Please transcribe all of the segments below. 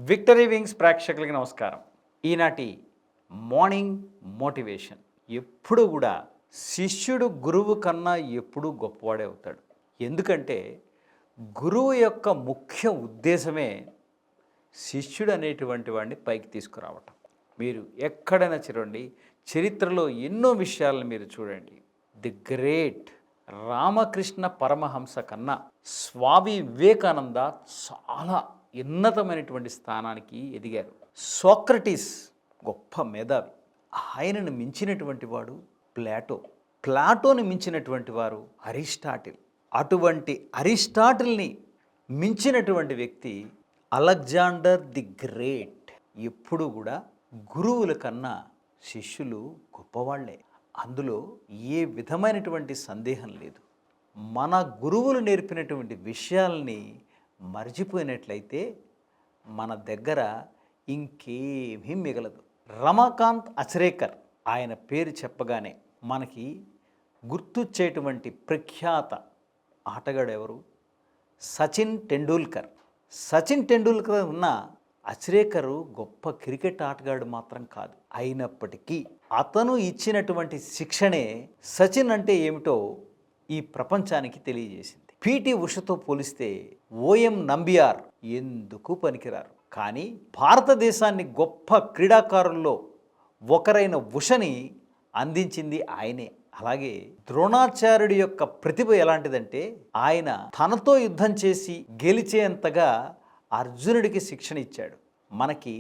Victory wings ప్రేక్షకులకి నమస్కారం. ఈనాటి మార్నింగ్ మోటివేషన్. ఎప్పుడు కూడా శిష్యుడు గురువు కన్నా ఎప్పుడూ గొప్పవాడే అవుతాడు. ఎందుకంటే గురువు యొక్క ముఖ్య ఉద్దేశమే శిష్యుడు అనేటువంటి వాడిని పైకి తీసుకురావటం. మీరు ఎక్కడైనా చూడండి, చరిత్రలో ఎన్నో విషయాలను మీరు చూడండి. ది గ్రేట్ రామకృష్ణ పరమహంస కన్నా స్వామి వివేకానంద చాలా ఉన్నతమైనటువంటి స్థానానికి ఎదిగారు. సోక్రటీస్ గొప్ప మేధావి, ఆయనను మించినటువంటి వాడు ప్లాటోని మించినటువంటి వారు అరిస్టాటిల్. అటువంటి అరిస్టాటిల్ని మించినటువంటి వ్యక్తి అలెగ్జాండర్ ది గ్రేట్. ఎప్పుడు కూడా గురువుల కన్నా శిష్యులు గొప్పవాళ్లే, అందులో ఏ విధమైనటువంటి సందేహం లేదు. మన గురువులు నేర్పినటువంటి విషయాల్ని మర్చిపోయినట్లయితే మన దగ్గర ఇంకేమీ మిగలదు. రమాకాంత్ అచ్రేకర్, ఆయన పేరు చెప్పగానే మనకి గుర్తొచ్చేటువంటి ప్రఖ్యాత ఆటగాడు ఎవరు? సచిన్ టెండూల్కర్. సచిన్ టెండూల్కర్ ఉన్న అచ్రేకరు గొప్ప క్రికెట్ ఆటగాడు మాత్రం కాదు. అయినప్పటికీ అతను ఇచ్చినటువంటి శిక్షణే సచిన్ అంటే ఏమిటో ఈ ప్రపంచానికి తెలియజేసింది. పీటీ ఉషతో పోలిస్తే ఓఎం నంబియార్ ఎందుకు పనికిరారు. కానీ భారతదేశాన్ని గొప్ప క్రీడాకారుల్లో ఒకరైన ఉషని అందించింది ఆయనే. అలాగే ద్రోణాచార్యుడి యొక్క ప్రతిభ ఎలాంటిదంటే, ఆయన తనతో యుద్ధం చేసి గెలిచేంతగా అర్జునుడికి శిక్షణ ఇచ్చాడు. మనకి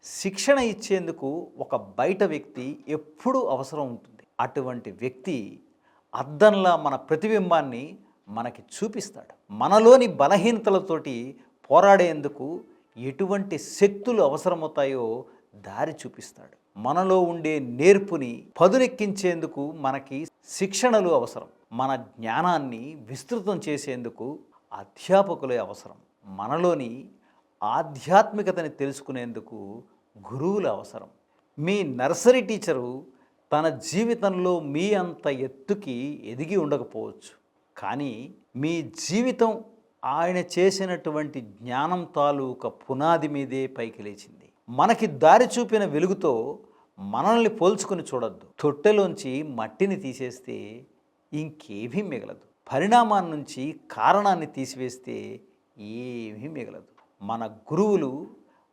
శిక్షణ ఇచ్చేందుకు ఒక బయట వ్యక్తి ఎప్పుడూ అవసరం ఉంటుంది. అటువంటి వ్యక్తి అద్దంలా మన ప్రతిబింబాన్ని మనకి చూపిస్తాడు. మనలోని బలహీనతలతోటి పోరాడేందుకు ఎటువంటి శక్తులు అవసరమవుతాయో దారి చూపిస్తాడు. మనలో ఉండే నేర్పుని పదునెక్కించేందుకు మనకి శిక్షణలు అవసరం. మన జ్ఞానాన్ని విస్తృతం చేసేందుకు అధ్యాపకులే అవసరం. మనలోని ఆధ్యాత్మికతని తెలుసుకునేందుకు గురువులు అవసరం. మీ నర్సరీ టీచరు తన జీవితంలో మీ అంత ఎత్తుకి ఎదిగి ఉండకపోవచ్చు, కానీ మీ జీవితం ఆయన చేసినటువంటి జ్ఞానం తాలూక పునాది మీదే పైకి లేచింది. మనకి దారి చూపిన వెలుగుతో మనల్ని పోల్చుకుని చూడొద్దు. తొట్టెలోంచి మట్టిని తీసేస్తే ఇంకేమీ మిగలదు. పరిణామాన్ని నుంచి కారణాన్ని తీసివేస్తే ఏమీ మిగలదు. మన గురువులు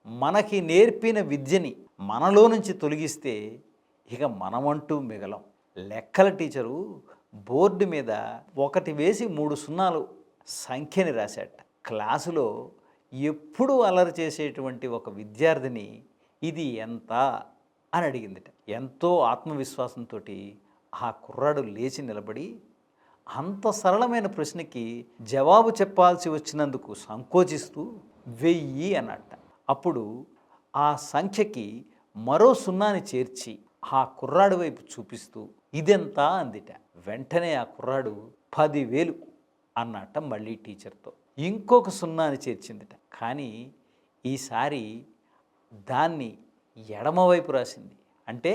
మనకి నేర్పిన విద్యని మనలో నుంచి తొలగిస్తే ఇక మనమంటూ మిగలం. లెక్కల టీచరు బోర్డు మీద 1 వేసి 3 సున్నాలు సంఖ్యని రాశాట. క్లాసులో ఎప్పుడూ అల్లరి చేసేటువంటి ఒక విద్యార్థిని ఇది ఎంత అని అడిగిందిట. ఎంతో ఆత్మవిశ్వాసంతో ఆ కుర్రాడు లేచి నిలబడి అంత సరళమైన ప్రశ్నకి జవాబు చెప్పాల్సి వచ్చినందుకు సంకోచిస్తూ 1000 అన్నట్ట. అప్పుడు ఆ సంఖ్యకి మరో సున్నాని చేర్చి ఆ కుర్రాడు వైపు చూపిస్తూ ఇదెంత అందిట. వెంటనే ఆ కుర్రాడు 10,000 అన్నట్ట. మళ్ళీ టీచర్తో ఇంకొక సున్నాని చేర్చిందిట. కానీ ఈసారి దాన్ని ఎడమవైపు రాసింది. అంటే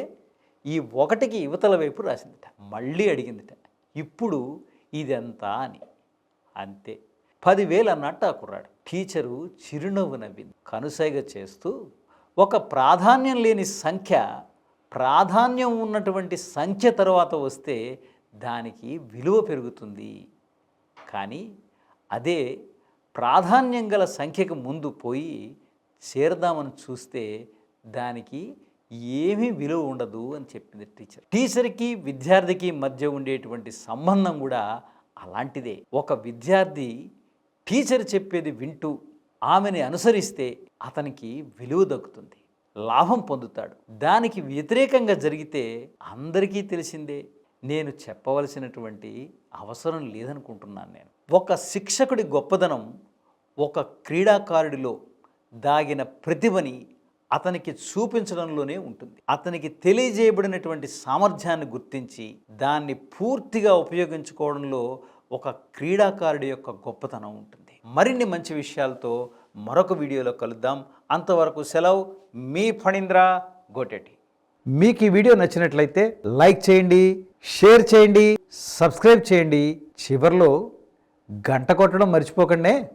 ఈ 1కి యువతల వైపు రాసిందిట. మళ్ళీ అడిగిందిట, ఇప్పుడు ఇదెంత అని. అంతే, 10,000 అన్నట్టు ఆ కుర్రాడు. టీచరు చిరునవ్వు నవ్వింది, కనుసైగ చేస్తూ ఒక ప్రాధాన్యం లేని సంఖ్య ప్రాధాన్యం ఉన్నటువంటి సంఖ్య తర్వాత వస్తే దానికి విలువ పెరుగుతుంది. కానీ అదే ప్రాధాన్యం గల సంఖ్యకు ముందు పోయి చేరదామని చూస్తే దానికి ఏమీ విలువ ఉండదు అని చెప్పింది టీచర్. టీచర్కి విద్యార్థికి మధ్య ఉండేటువంటి సంబంధం కూడా అలాంటిదే. ఒక విద్యార్థి టీచర్ చెప్పేది వింటూ ఆమెని అనుసరిస్తే అతనికి విలువ దక్కుతుంది, లాభం పొందుతాడు. దానికి వ్యతిరేకంగా జరిగితే అందరికీ తెలిసిందే, నేను చెప్పవలసినటువంటి అవసరం లేదనుకుంటున్నాను నేను. ఒక శిక్షకుడి గొప్పదనం ఒక క్రీడాకారుడిలో దాగిన ప్రతిభని అతనికి చూపించడంలోనే ఉంటుంది. అతనికి తెలియజేయబడినటువంటి సామర్థ్యాన్ని గుర్తించి దాన్ని పూర్తిగా ఉపయోగించుకోవడంలో ఒక క్రీడాకారుడి యొక్క గొప్పతనం ఉంటుంది. మరిన్ని మంచి విషయాలతో మరొక వీడియోలో కలుద్దాం. అంతవరకు సెలవు. మీ ఫణీంద్ర గోటెటి. మీకు ఈ వీడియో నచ్చినట్లయితే లైక్ చేయండి, షేర్ చేయండి, సబ్స్క్రైబ్ చేయండి. చివర్లో గంట కొట్టడం మర్చిపోకండి.